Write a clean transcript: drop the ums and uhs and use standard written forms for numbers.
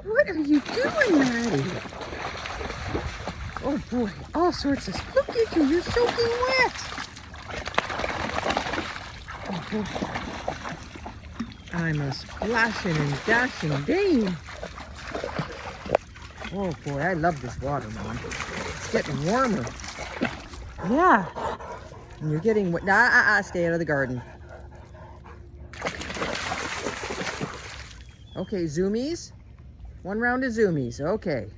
What are you doing, Maddie? Oh boy, all sorts of, look at you, you're soaking wet. Oh boy. I'm a splashing and dashing Dane. Oh boy, I love this water, Mom. It's getting warmer. Yeah. And you're getting wet. Stay out of the garden. Okay, zoomies. One round of zoomies. Okay.